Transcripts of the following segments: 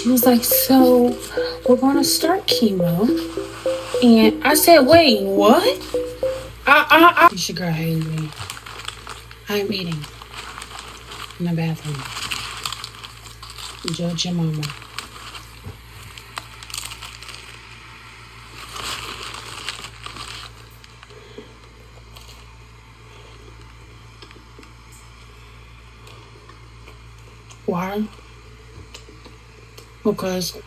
She was like, so we're going to start chemo. And I said, wait, what? Your girl hated me. I am eating in the bathroom. Judge your mama. Why? Because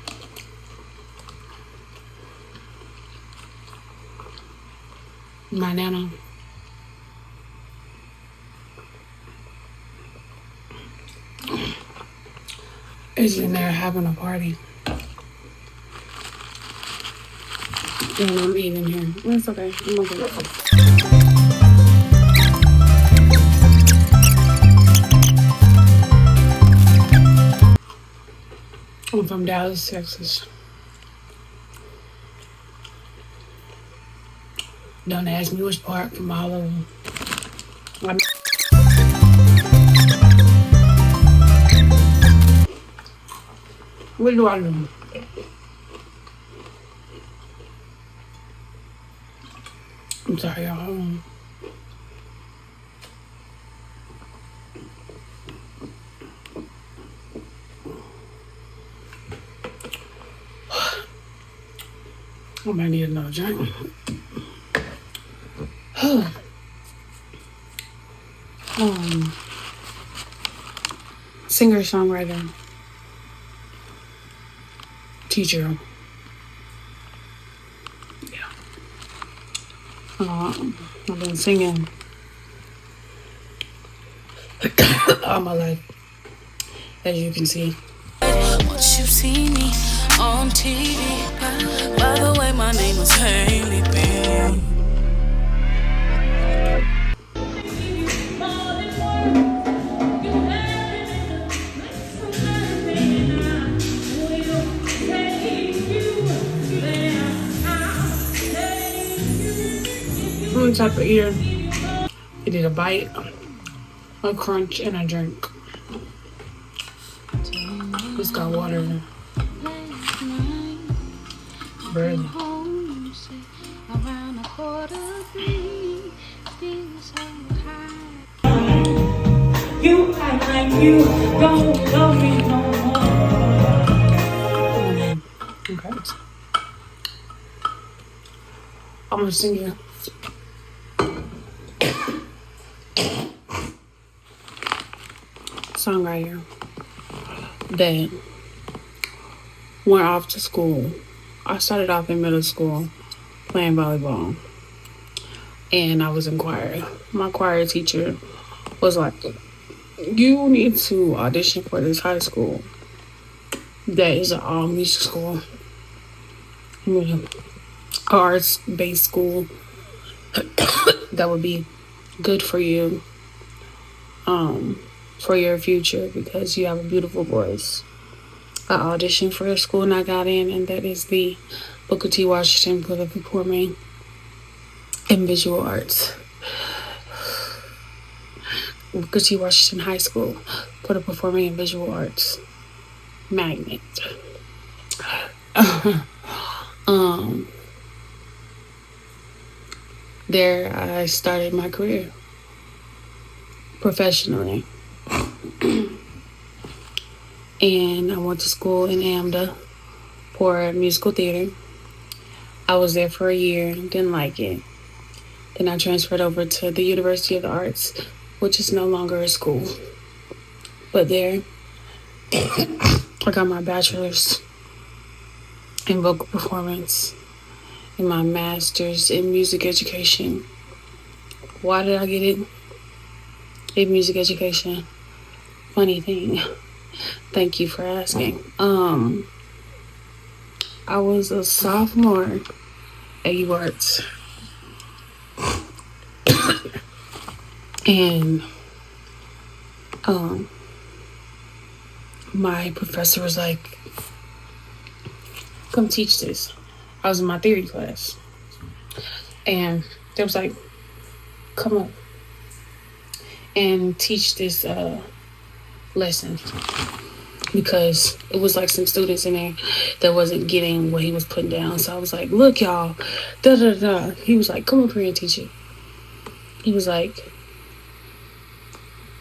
my nana is in there having a party. And I'm eating here. It's okay. I'm okay. I'm from Dallas, Texas. Don't ask me which part from all of them. What do I do? I'm sorry, y'all. I might need another drink. Singer, songwriter, teacher. Yeah. I've been singing all my life, as you can see. Once you see me on TV, by the way, my name is Haley B. What type of ear? It did a bite, a crunch, and a drink. It's got water in it. Barely. You act like you don't love me no more. Okay. I'm gonna sing you. Songwriter that went off to school. I started off in middle school playing volleyball, and I was in choir. My choir teacher was like, you need to audition for this high school that is an all music school, arts based school that would be good for you for your future because you have a beautiful voice. I auditioned for a school and I got in, and that is the Booker T. Washington for the Performing and Visual Arts. Booker T. Washington High School for the Performing and Visual Arts magnet. There I started my career professionally. And I went to school in AMDA for musical theater. I was there for a year, didn't like it. Then I transferred over to the University of the Arts, which is no longer a school. But there, I got my bachelor's in vocal performance and my master's in music education. Why did I get it in music education? Funny thing. Thank you for asking. I was a sophomore at UArts. And my professor was like, come teach this. I was in my theory class. And they was like, come up and teach this lesson. because it was like some students in there that wasn't getting what he was putting down. So I was like, look, y'all, da da da. He was like, come up here and teach it. He was like,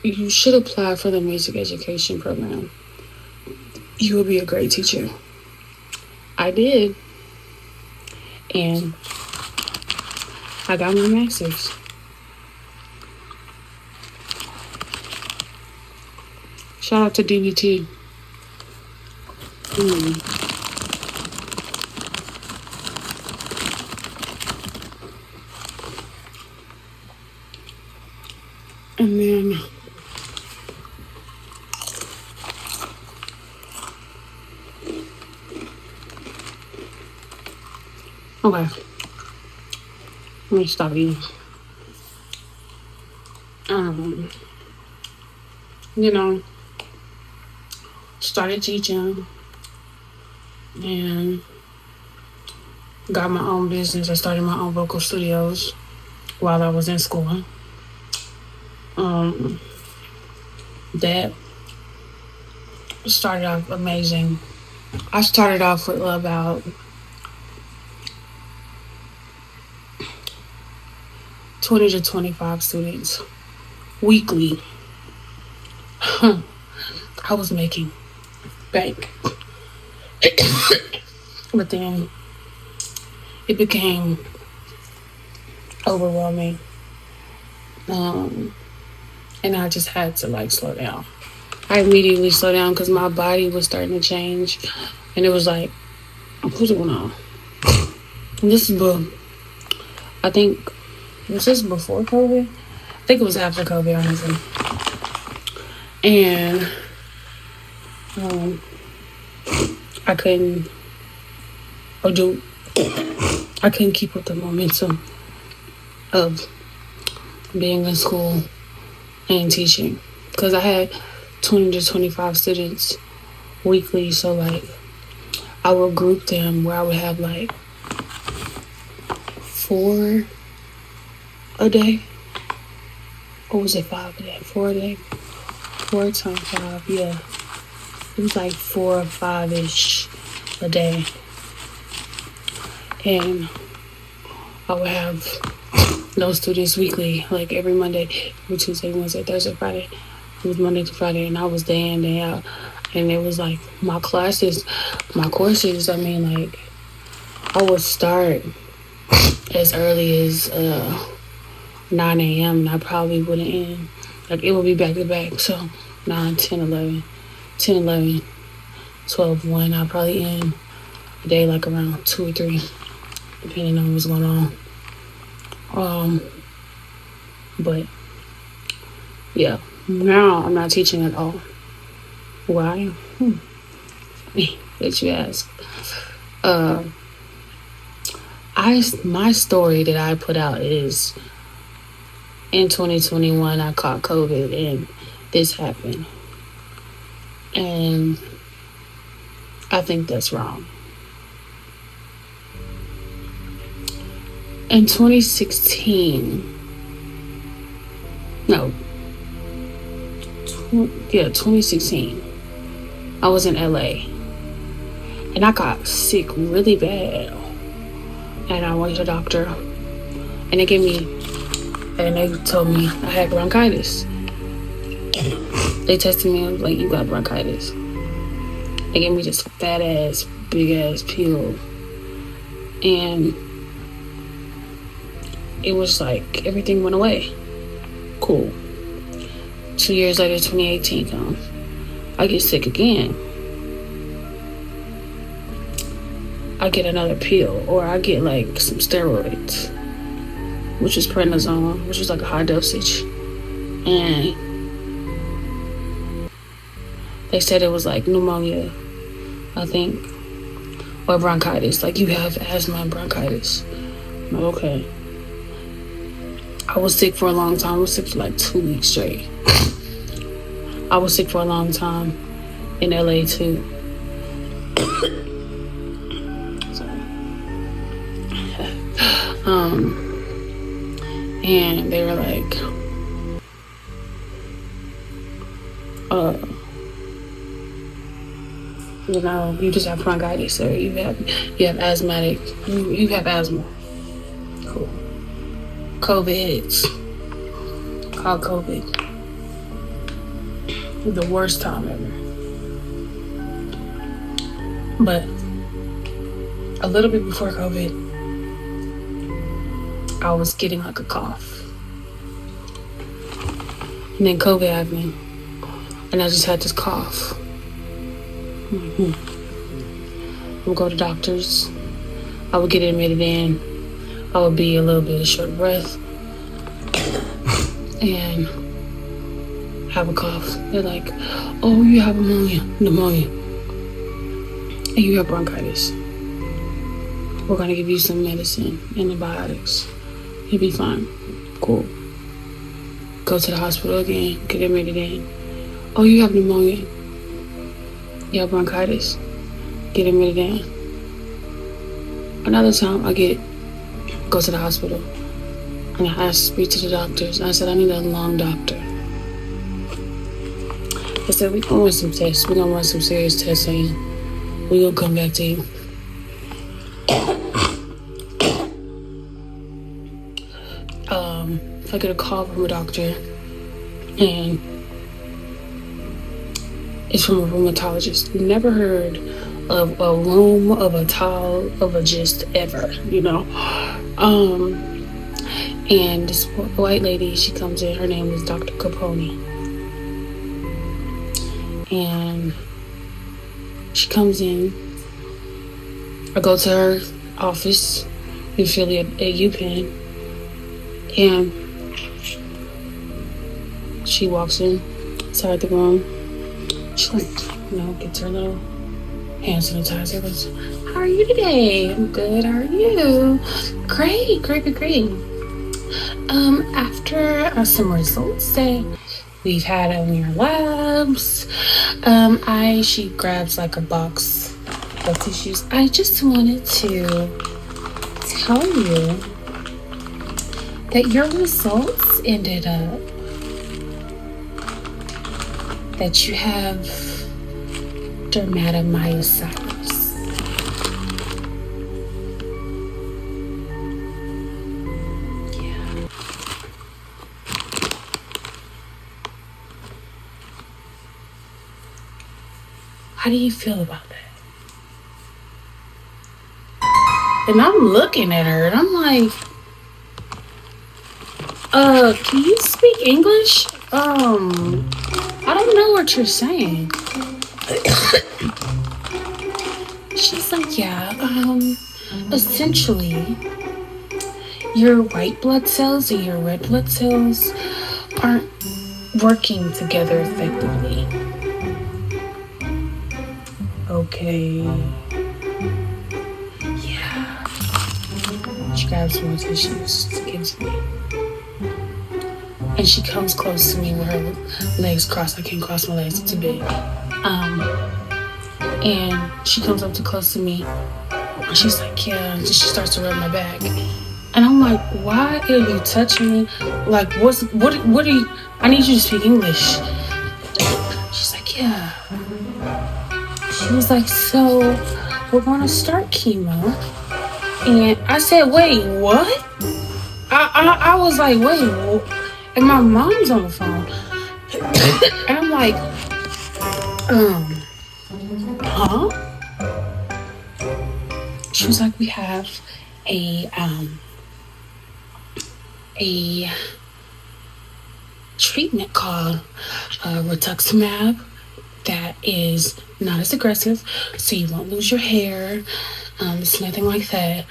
you should apply for the music education program. You will be a great teacher. I did. And I got my master's. Shout out to DBT. And then okay, let me stop eating. You know, started teaching and got my own business. I started my own vocal studios while I was in school. That started off amazing. I started off with about 20 to 25 students weekly. I was making bank. But then it became overwhelming. And I just had to like slow down. I immediately slowed down because my body was starting to change. And it was like, what's going on? And this is, I think, was this before COVID? I think it was after COVID, honestly. And I couldn't keep up the momentum of being in school and teaching because I had 20 to 25 students weekly. So like I would group them where I would have like 4 a day. Or was it 5 a day? 4 a day? 4 times 5, yeah. It was like 4 or 5-ish a day. And I would have those students weekly, like every Monday, every Tuesday, Wednesday, Thursday, Friday. It was Monday to Friday, and I was day in, day out. And it was like my courses, I mean, like, I would start as early as 9 a.m. and I probably wouldn't end. Like, it would be back to back. So 9, 10, 11, 10, 11, 12, 1. I'd probably end a day like around 2 or 3, depending on what's going on. But yeah, now I'm not teaching at all. Why? That you ask. My story that I put out is in 2021 I caught COVID and this happened. And I think that's wrong. In 2016, 2016, I was in LA and I got sick really bad. And I went to the doctor and they told me I had bronchitis. They tested me and was like, you got bronchitis. They gave me this fat ass, big ass pill. And it was like everything went away. Cool. 2 years later, 2018 comes. I get sick again. I get another pill, or I get like some steroids, which is prednisone, which is like a high dosage. And they said it was like pneumonia, I think, or bronchitis. Like, you have asthma and bronchitis. I'm like, okay. I was sick for a long time. I was sick for like 2 weeks straight. I was sick for a long time in LA too. And they were like, You just have bronchitis, or you have asthmatic, you have asthma. Cool. COVID hits. Called COVID. The worst time ever. But a little bit before COVID, I was getting like a cough. And then COVID happened, and I just had this cough. I would go to doctors. I would get admitted in. I would be a little bit of short breath and have a cough. They're like, "Oh, you have pneumonia, and you have bronchitis. We're gonna give you some medicine, antibiotics. You'll be fine." Cool. Go to the hospital again, get admitted in. "Oh, you have pneumonia. You have bronchitis. Get admitted in." Another time go to the hospital, and I asked to speak to the doctors. I said, "I need a lung doctor." I said, "We're gonna run some tests. We're gonna run some serious tests on you. We're gonna come back to you." I get a call from a doctor, and it's from a rheumatologist. Never heard of a rheumatologist ever, And this white lady, she comes in. Her name is Dr. Capone, and she comes in. I go to her office in Philly at UPenn, and she walks inside the room. She gets her little hand sanitizer. Goes, "How are you today?" "I'm good. How are you?" Great. After some results that we've had on your labs, she grabs like a box of tissues. "I just wanted to tell you that your results ended up that you have dermatomyositis." Yeah. How do you feel about that? And I'm looking at her, and I'm like, can you speak English? I don't know what you're saying." She's like, "Yeah, essentially, your white blood cells and your red blood cells aren't working together effectively." Okay. Yeah. She grabs more tissues to give to me. And she comes close to me with her legs crossed. I can't cross my legs, it's too big. And she comes up too close to me. And she's like, "Yeah." And she starts to rub my back. And I'm like, "Why are you touching me? Like, what are you, I need you to speak English." She's like, "Yeah." She was like, "So, we're gonna start chemo." And I said, "Wait, what?" I was like, "Wait, what?" And my mom's on the phone. And I'm like, huh? She was like, "We have a treatment called rituximab that is not as aggressive, so you won't lose your hair. It's nothing like that.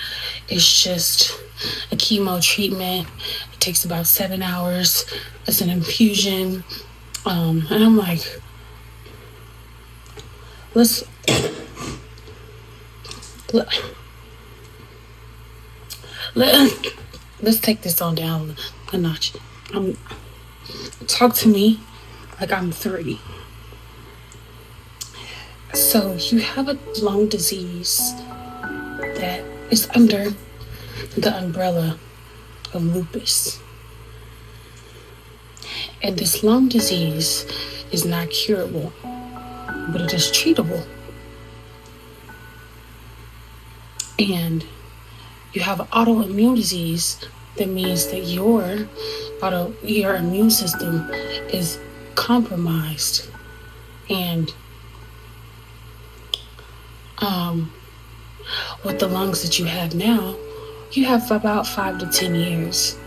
It's just a chemo treatment. It takes about 7 hours. It's an infusion." And I'm like, let's take this on down a notch. Talk to me like I'm 3. So you have a lung disease that is under the umbrella of lupus. And this lung disease is not curable, but it is treatable. and you have autoimmune disease, that means that your immune system is compromised. And with the lungs that you have now, you have about 5 to 10 years.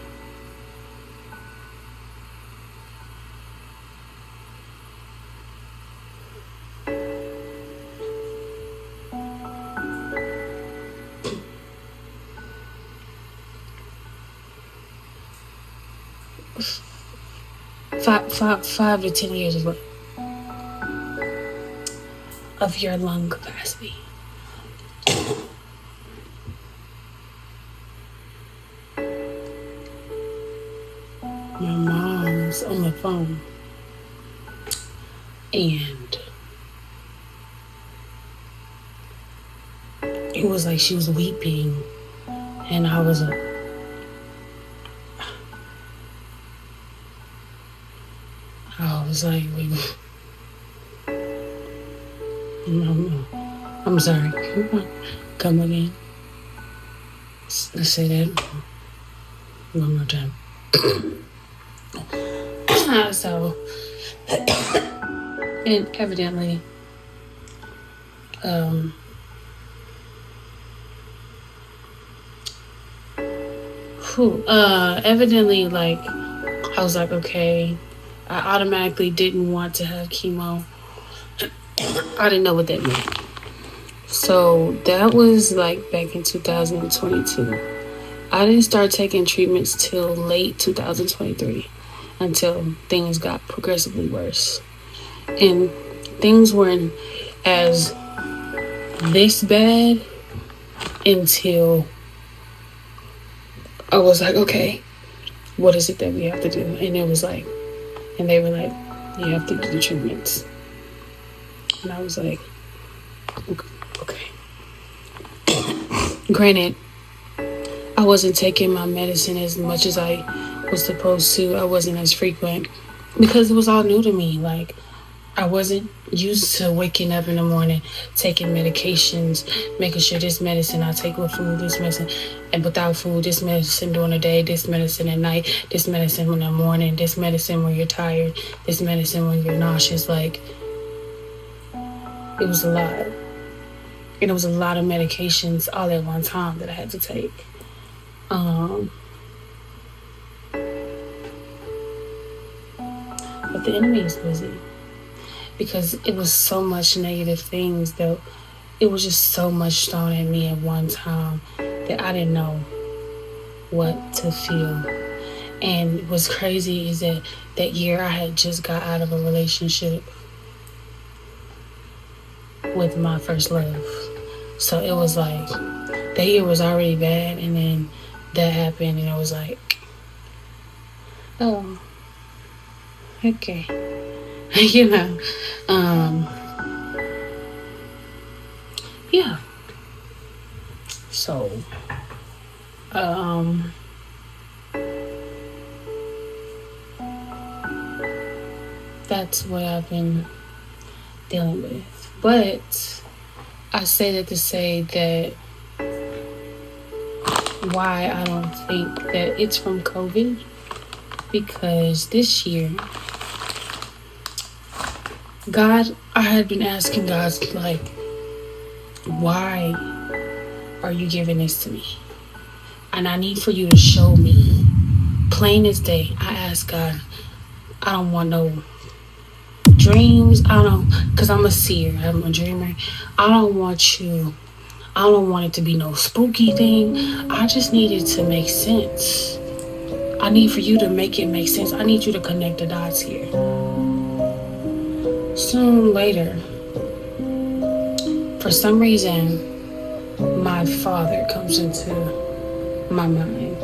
Five to 10 years of your lung capacity. My mom's on the phone, and it was like she was weeping, and I was like, I'm sorry. Come again. Let's say that one more time. So, and evidently, evidently, like, I was like, okay, I automatically didn't want to have chemo. I didn't know what that meant. So that was like back in 2022. I didn't start taking treatments till late 2023 until things got progressively worse. And things weren't as this bad until I was like, okay, what is it that we have to do? And it was like, and they were like, you have to do the treatments. And I was like, okay. Granted, I wasn't taking my medicine as much as I was supposed to. I wasn't as frequent because it was all new to me. Like, I wasn't used to waking up in the morning, taking medications, making sure this medicine I take with food, this medicine, and without food, this medicine during the day, this medicine at night, this medicine in the morning, this medicine when you're tired, this medicine when you're nauseous. Like, it was a lot. And it was a lot of medications all at one time that I had to take. But the enemy is busy. Because it was so much negative things that it was just so much thrown at me at one time that I didn't know what to feel. And what's crazy is that year I had just got out of a relationship with my first love. So it was like, that year was already bad, and then that happened, and it was like, oh, okay. You know, yeah. So, that's what I've been dealing with. But I say that to say that why I don't think that it's from COVID, because this year, God, I had been asking God, like, why are you giving this to me? And I need for you to show me, plain as day. I asked God, I don't want no dreams. I don't, because I'm a seer, I'm a dreamer. I don't want it to be no spooky thing. I just need it to make sense. I need for you to make it make sense. I need you to connect the dots here. Soon later, for some reason, my father comes into my mind.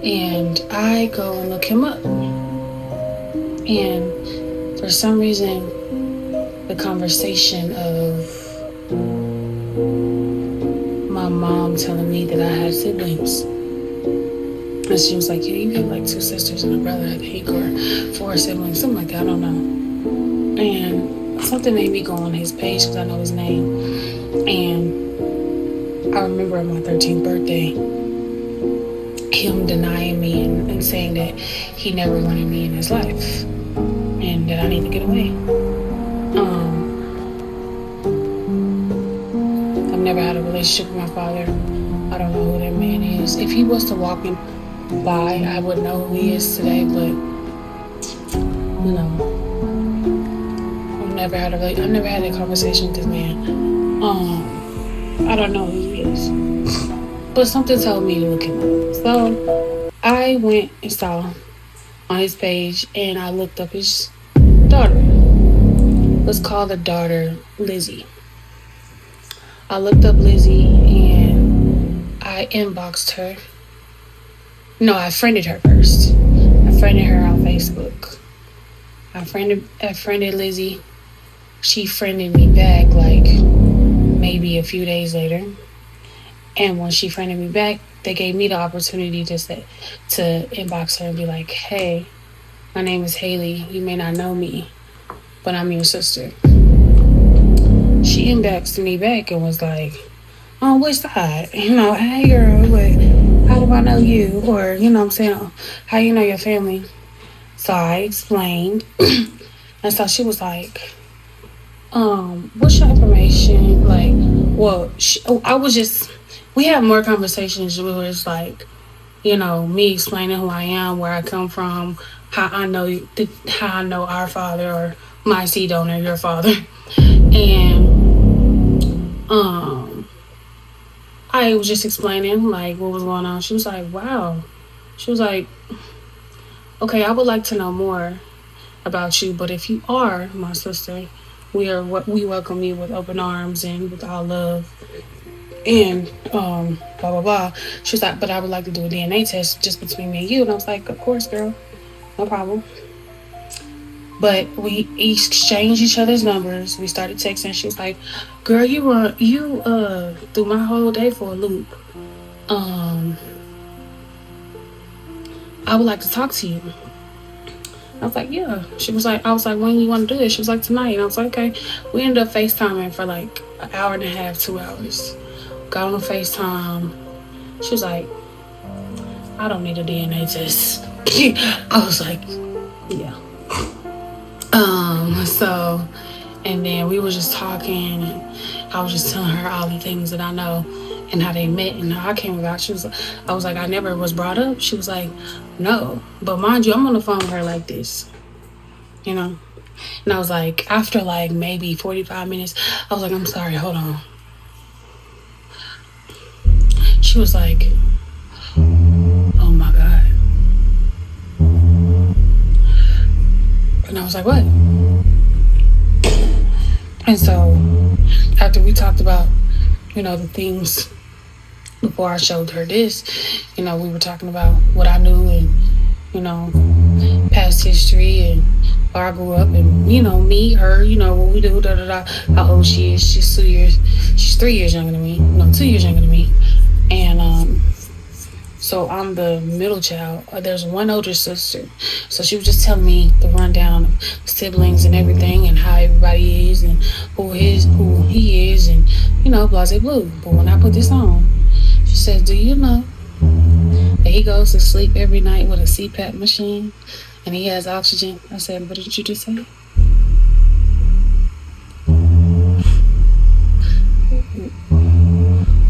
And I go and look him up. And for some reason, the conversation of my mom telling me that I had siblings. And she was like, yeah, you have like 2 sisters and a brother, I think, or 4 siblings, something like that, I don't know. And something made me go on his page because I know his name. And I remember on my 13th birthday, him denying me and saying that he never wanted me in his life and that I need to get away. Um, I've never had a relationship with my father. I don't know who that man is. If he was to walk me by, I would know who he is today, but you know, I've never had a conversation with this man. I don't know who he is. But something told me to look him up. So I went and saw on his page and I looked up his daughter. Let's call the daughter Lizzie. I looked up Lizzie and I inboxed her. No, I friended her first. I friended her on Facebook. I friended Lizzie. She friended me back like maybe a few days later. And when she friended me back, they gave me the opportunity to inbox her and be like, "Hey, my name is Haley. You may not know me, but I'm your sister." She inboxed me back and was like, "On which side? Hey girl, how do I know you?" Or, what I'm saying, "How you know your family?" So I explained. And so she was like, what's your information? Like, well, I was just, we had more conversations where it's like, me explaining who I am, where I come from, how I know our father or my seed donor, your father. And, I was just explaining like what was going on. She was like, wow. She was like, okay, I would like to know more about you, but if you are my sister, we welcome you with open arms and with all love and blah blah blah. She was like, but I would like to do a DNA test just between me and you. And I was like, of course, girl, no problem. But we exchanged each other's numbers. We started texting. She was like, girl, you threw my whole day for a loop. I would like to talk to you. I was like, yeah. I was like, when you want to do this? She was like, tonight. And I was like, okay. We ended up FaceTiming for like an hour and a half, 2 hours. Got on FaceTime. She was like, I don't need a DNA test. I was like, yeah. So, and then we were just talking, and I was just telling her all the things that I know and how they met and how I came about. I was like, I never was brought up. She was like, no. But mind you, I'm on the phone with her like this, And I was like, after like maybe 45 minutes, I was like, I'm sorry, hold on. She was like, oh my God. And I was like, what? And so after we talked about, the things before I showed her this, we were talking about what I knew and, past history and where I grew up and, me, her, what we do, how old she is. She's 3 years younger than me. No, 2 years younger than me. And, so I'm the middle child. There's one older sister. So she was just telling me the rundown of siblings and everything and how everybody is and who he is and, blase blue. But when I put this on, she says, do you know that he goes to sleep every night with a CPAP machine and he has oxygen? I said, what did you just say?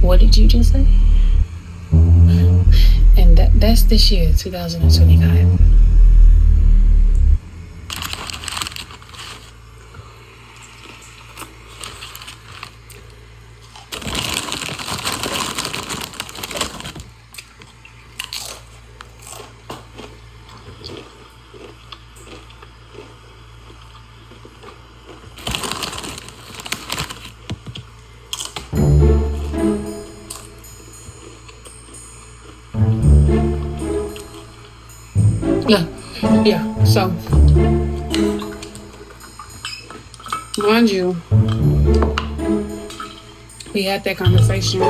What did you just say? And that's this year, 2025. Yeah. So, mind you, we had that conversation.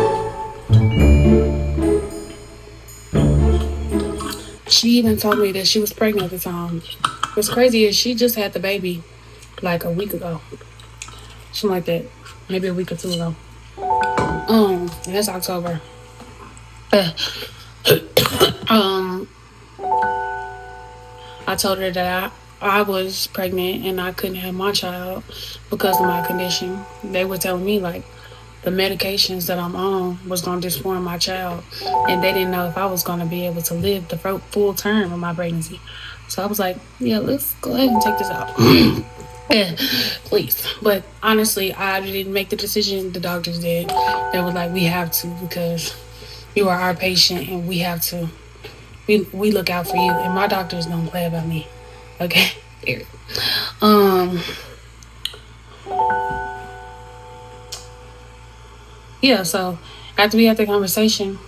She even told me that she was pregnant at the time. What's crazy is she just had the baby like a week ago. Something like that. Maybe a week or two ago. And it's October. Uh, um, I told her that I was pregnant and I couldn't have my child because of my condition. They were telling me like the medications that I'm on was going to disform my child, and they didn't know if I was going to be able to live the full term of my pregnancy. So I was like, yeah, let's go ahead and take this out. Yeah, please. But honestly, I didn't make the decision. The doctors did. They were like, we have to because you are our patient and we have to. We look out for you, and my doctors don't play about me. Okay, period. Um, yeah. So after we had the conversation,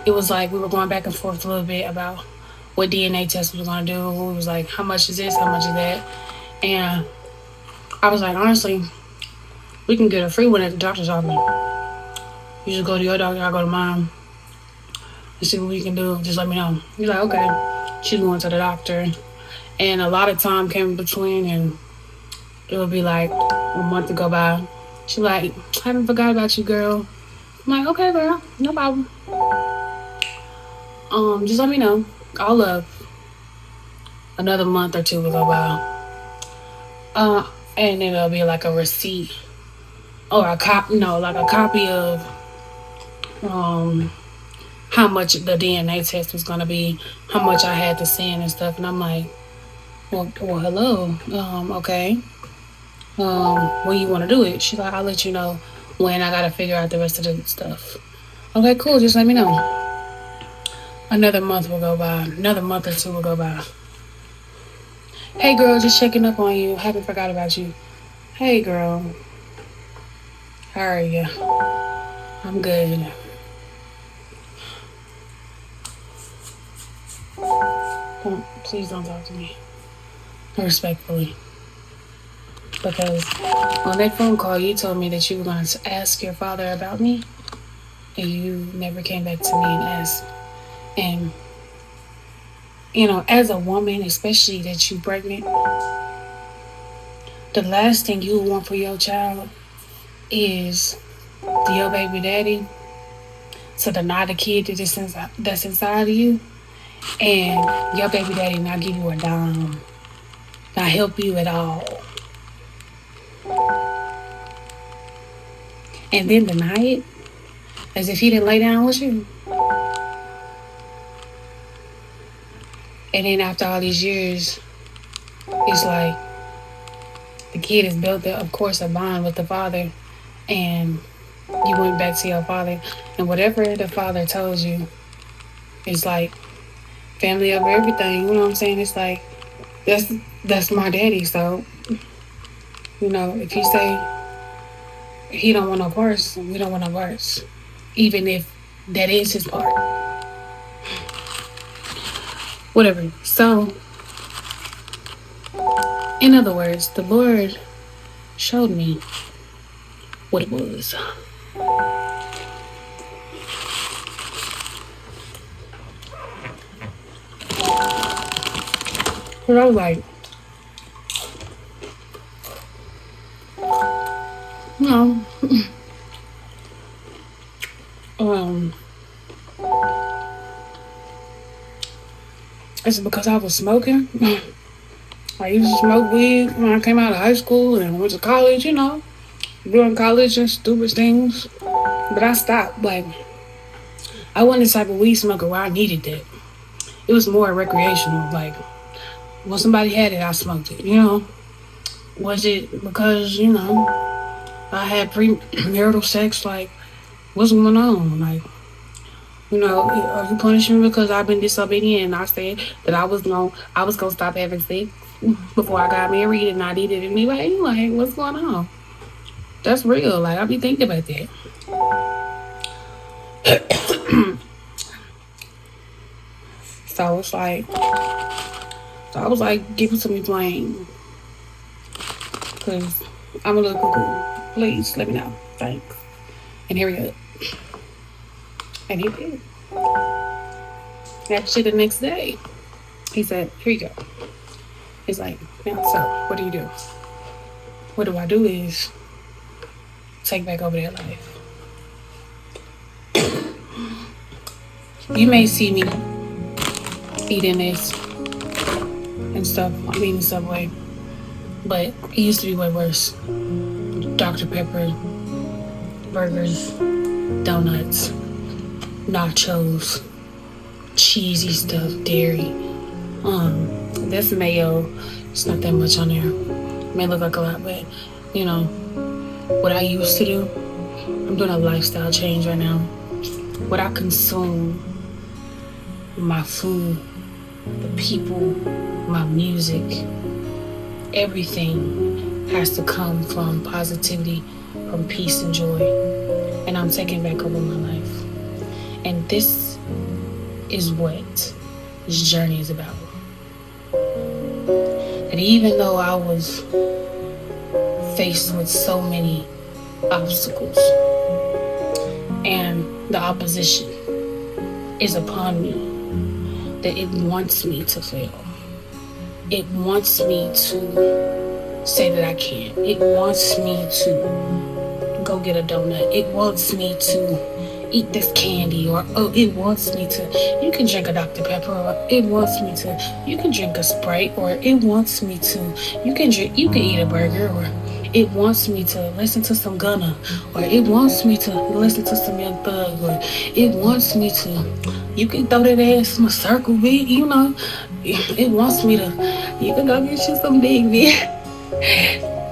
it was like we were going back and forth a little bit about what DNA test we were gonna do. We was like, how much is this? How much is that? And I was like, honestly, we can get a free one at the doctor's office. You just go to your doctor, I go to mine, and see what we can do. Just let me know. He's like, okay. She's going to the doctor, and a lot of time came in between, and it would be like a month to go by. She's like, I haven't forgot about you, girl. I'm like, okay, girl, no problem. Just let me know. I'll love. Another month or two will go by. And it'll be like a receipt or a copy. No, like a copy of um how much the DNA test was gonna be, how much I had to send and stuff. And I'm like, well hello. Okay. When you want to do it? She's like, I'll let you know when I gotta figure out the rest of the stuff. Okay, cool. Just let me know. Another month will go by. Another month or two will go by. Hey girl, just checking up on you. Haven't forgot about you. Hey girl, how are you? I'm good. Please don't talk to me. Respectfully. Because on that phone call, you told me that you were going to ask your father about me, and you never came back to me and asked. And, as a woman, especially that you're pregnant, the last thing you want for your child is your baby daddy to deny the kid that's inside of you, and your baby daddy not give you a dime, not help you at all, and then deny it as if he didn't lay down with you. And then after all these years, it's like the kid has built, of course, a bond with the father, and you went back to your father, and whatever the father tells you is like family over everything. You know what I'm saying? It's like that's my daddy. So if he say he don't want no parts, we don't want no parts, even if that is his part. Whatever. So, in other words, the Lord showed me what it was. But I was like, no. It's because I was smoking. I used to smoke weed when I came out of high school and went to college, doing college and stupid things. But I stopped. Like, I wasn't the type of weed smoker where I needed that. It was more recreational. Like, when somebody had it, I smoked it, Was it because, I had premarital sex? Like, what's going on? Like, are you punishing me because I've been disobedient and I said that I was gonna stop having sex before I got married and I did it anyway? Like, what's going on? That's real. Like, I be thinking about that. So it's like, I was like, give it to me plain, cause I'm a little cuckoo. Please let me know. Thanks. And here we go. And he did. Actually, the next day, he said, here you go. He's like, now, so what do you do? What do I do is take back over their life. You may see me eating this and stuff. I'm eating Subway, but it used to be way worse. Dr. Pepper, burgers, donuts, nachos, cheesy stuff, dairy. That's mayo. It's not that much on there. It may look like a lot, but you know what I used to do. I'm doing a lifestyle change right now. What I consume, my food, the people, my music, everything has to come from positivity, from peace and joy. And I'm taking back over my life. And this is what this journey is about. And even though I was faced with so many obstacles and the opposition is upon me, that it wants me to fail. It wants me to say that I can't. It wants me to go get a donut. It wants me to eat this candy, or it wants me to, you can drink a Dr. Pepper, or it wants me to, you can drink a Sprite, or it wants me to, you can eat a burger, or it wants me to listen to some Gunna, or it wants me to listen to some Young Thug, or it wants me to, you can throw that ass in a circle, beat, you know. It wants me to, you can go get you some big beer.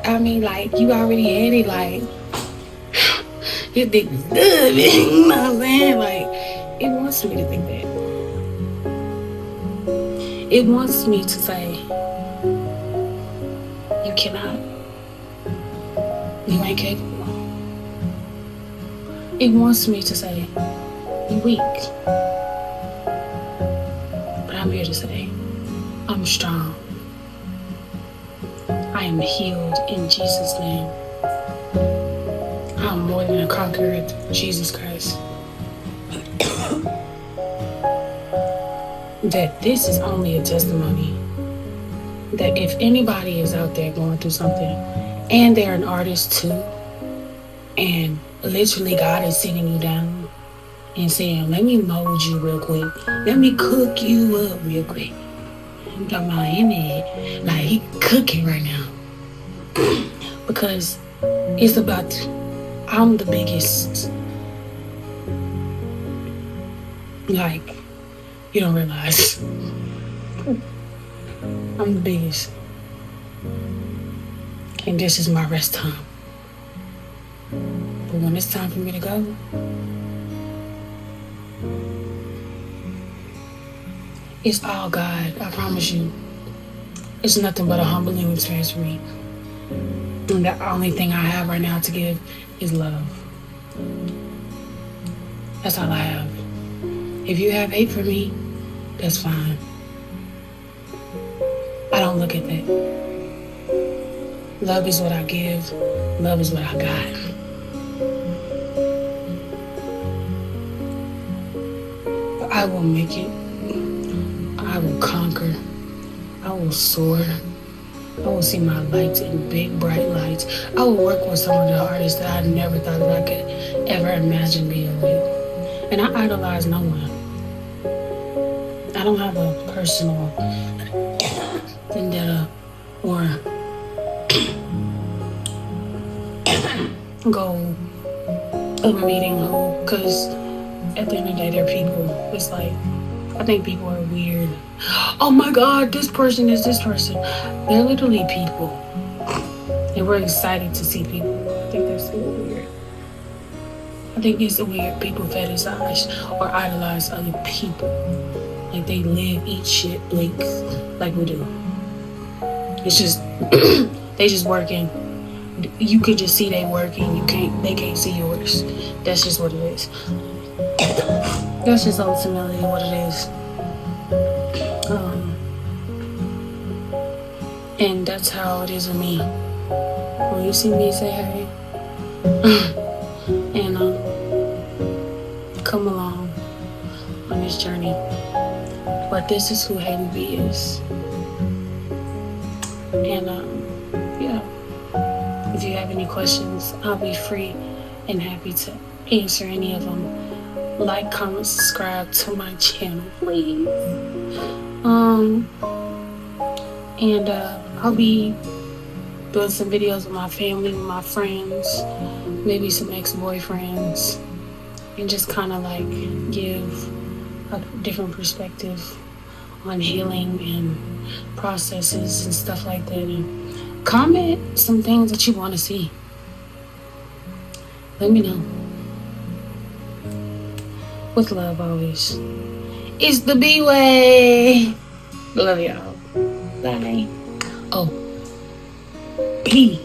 I mean, like, you already had it, like, your dick is good, man. You know what I'm saying? Like, it wants me to think that. It wants me to say, you cannot. You ain't capable. It wants me to say, you weak. But I'm here to say, I'm strong. I am healed in Jesus' name. I'm more than a conqueror through Jesus Christ. That this is only a testimony. That if anybody is out there going through something, and they're an artist too, and literally God is sitting you down and saying, let me mold you real quick. Let me cook you up real quick. I'm talking about him, like he cooking right now. Because it's about, I'm the biggest. Like, you don't realize. I'm the biggest. And this is my rest time. But when it's time for me to go, it's all God, I promise you. It's nothing but a humbling experience for me. And the only thing I have right now to give is love. That's all I have. If you have hate for me, that's fine. I don't look at that. Love is what I give. Love is what I got. But I will make it. I will conquer. I will soar. I will see my lights in big, bright lights. I will work with some of the artists that I never thought that I could ever imagine being with. And I idolize no one. I don't have a personal vendetta or go of meeting who, because at the end of the day, they're people. It's like, I think people are weird. Oh my God, this person is this person. They're literally people. And we're excited to see people. I think that's a little weird. I think it's weird people fetishize or idolize other people. Like they live, eat shit, blink like we do. It's just, they just working. You could just see they working. They can't see yours. That's just what it is. That's just ultimately what it is. And that's how it is with me. When you see me, say hey. And come along on this journey. But this is who Haley B is. And yeah. If you have any questions, I'll be free and happy to answer any of them. Like, comment, subscribe to my channel, please. And I'll be doing some videos with my family, with my friends, maybe some ex-boyfriends, and just kind of like give a different perspective on healing and processes and stuff like that. And comment some things that you want to see. Let me know. With love always. It's the B-Way. Love y'all. Bye. Oh. B.